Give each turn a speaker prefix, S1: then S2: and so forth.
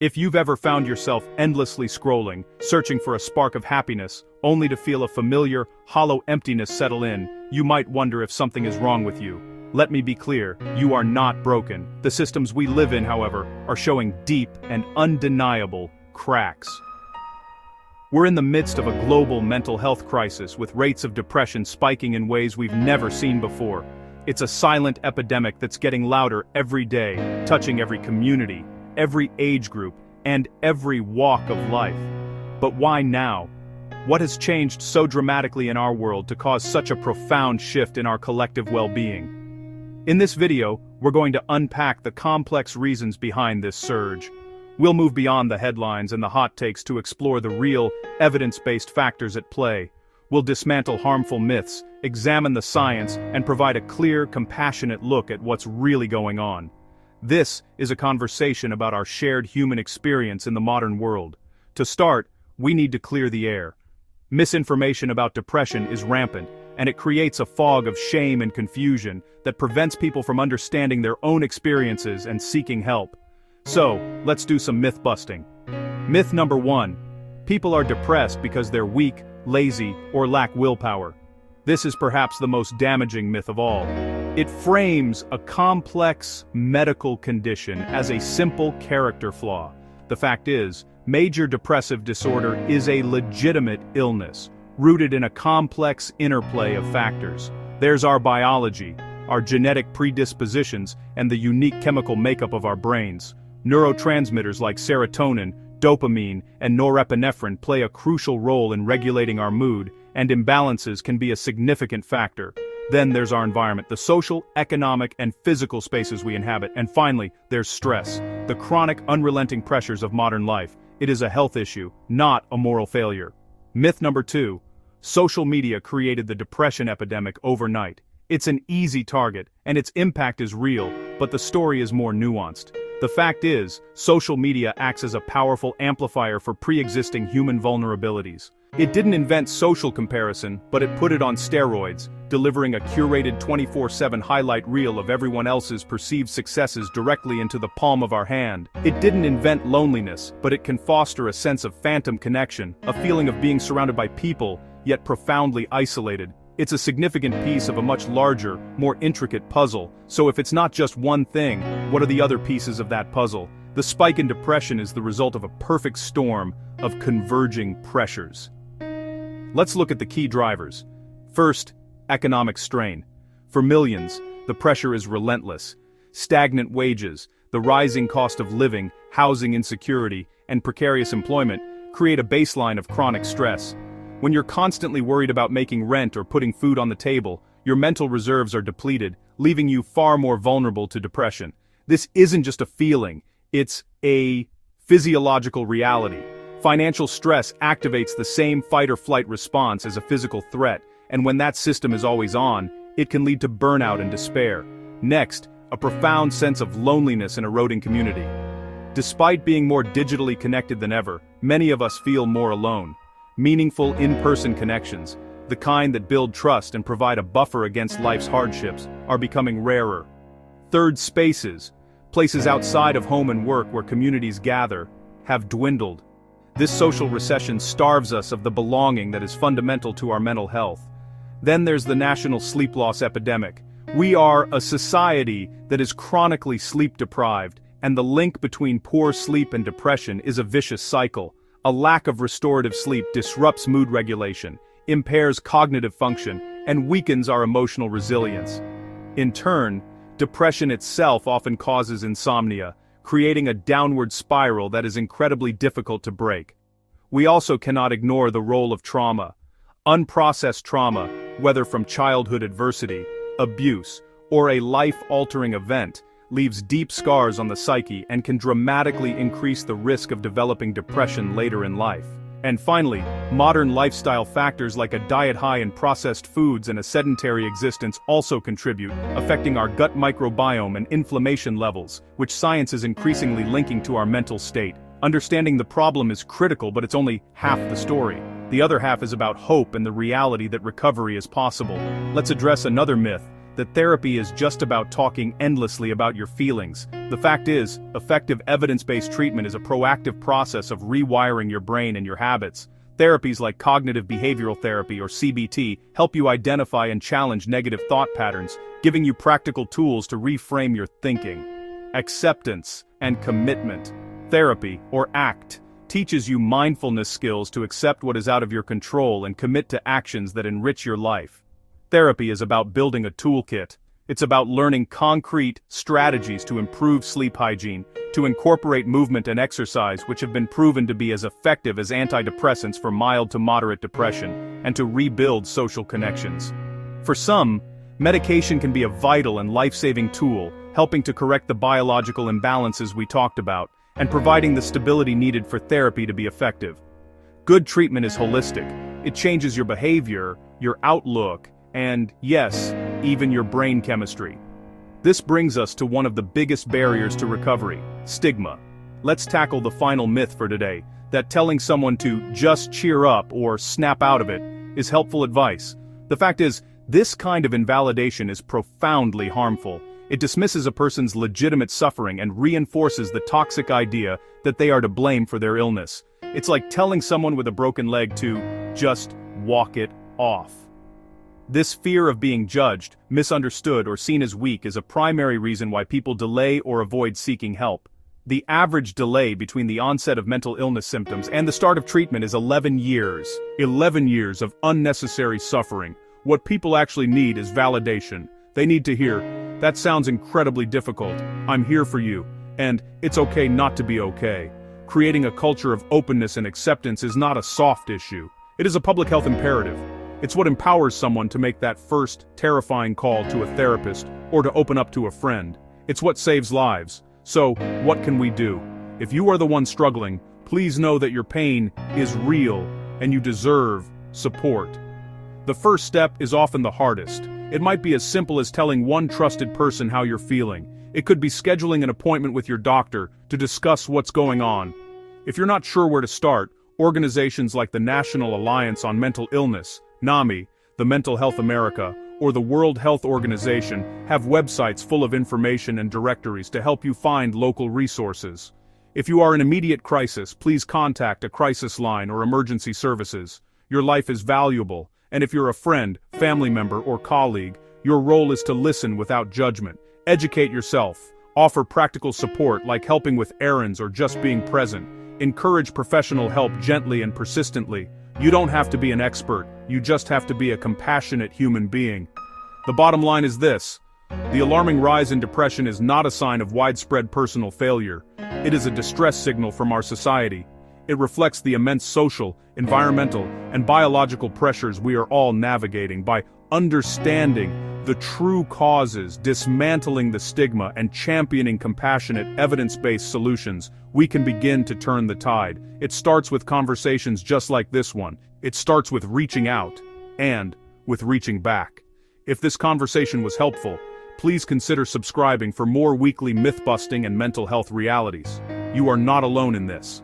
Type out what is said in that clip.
S1: If you've ever found yourself endlessly scrolling, searching for a spark of happiness, only to feel a familiar, hollow emptiness settle in, you might wonder if something is wrong with you. Let me be clear, you are not broken. The systems we live in, however, are showing deep and undeniable cracks. We're in the midst of a global mental health crisis with rates of depression spiking in ways we've never seen before. It's a silent epidemic that's getting louder every day, touching every community, every age group, and every walk of life. But why now? What has changed so dramatically in our world to cause such a profound shift in our collective well-being? In this video, we're going to unpack the complex reasons behind this surge. We'll move beyond the headlines and the hot takes to explore the real, evidence-based factors at play. We'll dismantle harmful myths, examine the science, and provide a clear, compassionate look at what's really going on. This is a conversation about our shared human experience in the modern world. To start, we need to clear the air. Misinformation about depression is rampant, and it creates a fog of shame and confusion that prevents people from understanding their own experiences and seeking help. So, let's do some myth busting. Myth number 1. People are depressed because they're weak, lazy, or lack willpower. This is perhaps the most damaging myth of all. It frames a complex medical condition as a simple character flaw. The fact is, major depressive disorder is a legitimate illness, rooted in a complex interplay of factors. There's our biology, our genetic predispositions, and the unique chemical makeup of our brains. Neurotransmitters like serotonin, dopamine, and norepinephrine play a crucial role in regulating our mood, and imbalances can be a significant factor. Then there's our environment, the social, economic, and physical spaces we inhabit. And finally, there's stress, the chronic, unrelenting pressures of modern life. It is a health issue, not a moral failure. Myth number 2. Social media created the depression epidemic overnight. It's an easy target, and its impact is real, but the story is more nuanced. The fact is, social media acts as a powerful amplifier for pre-existing human vulnerabilities. It didn't invent social comparison, but it put it on steroids, delivering a curated 24/7 highlight reel of everyone else's perceived successes directly into the palm of our hand. It didn't invent loneliness, but it can foster a sense of phantom connection, a feeling of being surrounded by people, yet profoundly isolated. It's a significant piece of a much larger, more intricate puzzle. So if it's not just one thing, what are the other pieces of that puzzle? The spike in depression is the result of a perfect storm of converging pressures. Let's look at the key drivers. First, economic strain. For millions, the pressure is relentless. Stagnant wages, the rising cost of living, housing insecurity, and precarious employment create a baseline of chronic stress. When you're constantly worried about making rent or putting food on the table, your mental reserves are depleted, leaving you far more vulnerable to depression. This isn't just a feeling, it's a physiological reality. Financial stress activates the same fight-or-flight response as a physical threat, and when that system is always on, it can lead to burnout and despair. Next, a profound sense of loneliness and eroding community. Despite being more digitally connected than ever, many of us feel more alone. Meaningful in-person connections, the kind that build trust and provide a buffer against life's hardships, are becoming rarer. Third, spaces, places outside of home and work where communities gather, have dwindled. This social recession starves us of the belonging that is fundamental to our mental health. Then there's the national sleep loss epidemic. We are a society that is chronically sleep-deprived, and the link between poor sleep and depression is a vicious cycle. A lack of restorative sleep disrupts mood regulation, impairs cognitive function, and weakens our emotional resilience. In turn, depression itself often causes insomnia, creating a downward spiral that is incredibly difficult to break. We also cannot ignore the role of trauma. Unprocessed trauma, whether from childhood adversity, abuse, or a life-altering event, leaves deep scars on the psyche and can dramatically increase the risk of developing depression later in life. And finally, modern lifestyle factors like a diet high in processed foods and a sedentary existence also contribute, affecting our gut microbiome and inflammation levels, which science is increasingly linking to our mental state. Understanding the problem is critical, but it's only half the story. The other half is about hope and the reality that recovery is possible. Let's address another myth, that therapy is just about talking endlessly about your feelings. The fact is, effective evidence-based treatment is a proactive process of rewiring your brain and your habits. Therapies like cognitive behavioral therapy or CBT help you identify and challenge negative thought patterns, giving you practical tools to reframe your thinking. Acceptance and commitment. Therapy, or ACT, teaches you mindfulness skills to accept what is out of your control and commit to actions that enrich your life. Therapy is about building a toolkit. It's about learning concrete strategies to improve sleep hygiene, to incorporate movement and exercise, which have been proven to be as effective as antidepressants for mild to moderate depression, and to rebuild social connections. For some, medication can be a vital and life-saving tool, helping to correct the biological imbalances we talked about, and providing the stability needed for therapy to be effective. Good treatment is holistic. It changes your behavior, your outlook, and, yes, even your brain chemistry. This brings us to one of the biggest barriers to recovery: stigma. Let's tackle the final myth for today, that telling someone to just cheer up or snap out of it is helpful advice. The fact is, this kind of invalidation is profoundly harmful. It dismisses a person's legitimate suffering and reinforces the toxic idea that they are to blame for their illness. It's like telling someone with a broken leg to just walk it off. This fear of being judged, misunderstood, or seen as weak is a primary reason why people delay or avoid seeking help. The average delay between the onset of mental illness symptoms and the start of treatment is 11 years. 11 years of unnecessary suffering. What people actually need is validation. They need to hear, "That sounds incredibly difficult. I'm here for you. And it's okay not to be okay." Creating a culture of openness and acceptance is not a soft issue. It is a public health imperative. It's what empowers someone to make that first, terrifying call to a therapist or to open up to a friend. It's what saves lives. So, what can we do? If you are the one struggling, please know that your pain is real and you deserve support. The first step is often the hardest. It might be as simple as telling one trusted person how you're feeling. It could be scheduling an appointment with your doctor to discuss what's going on. If you're not sure where to start, organizations like the National Alliance on Mental Illness, NAMI, the Mental Health America, or the World Health Organization have websites full of information and directories to help you find local resources. If you are in immediate crisis, please contact a crisis line or emergency services. Your life is valuable, and if you're a friend, family member, or colleague, your role is to listen without judgment. Educate yourself. Offer practical support like helping with errands or just being present. Encourage professional help gently and persistently. You don't have to be an expert, you just have to be a compassionate human being. The bottom line is this: the alarming rise in depression is not a sign of widespread personal failure. It is a distress signal from our society. It reflects the immense social, environmental, and biological pressures we are all navigating. By understanding the true causes, dismantling the stigma, and championing compassionate, evidence-based solutions, we can begin to turn the tide. It starts with conversations just like this one. It starts with reaching out, and with reaching back. If this conversation was helpful, please consider subscribing for more weekly myth-busting and mental health realities. You are not alone in this.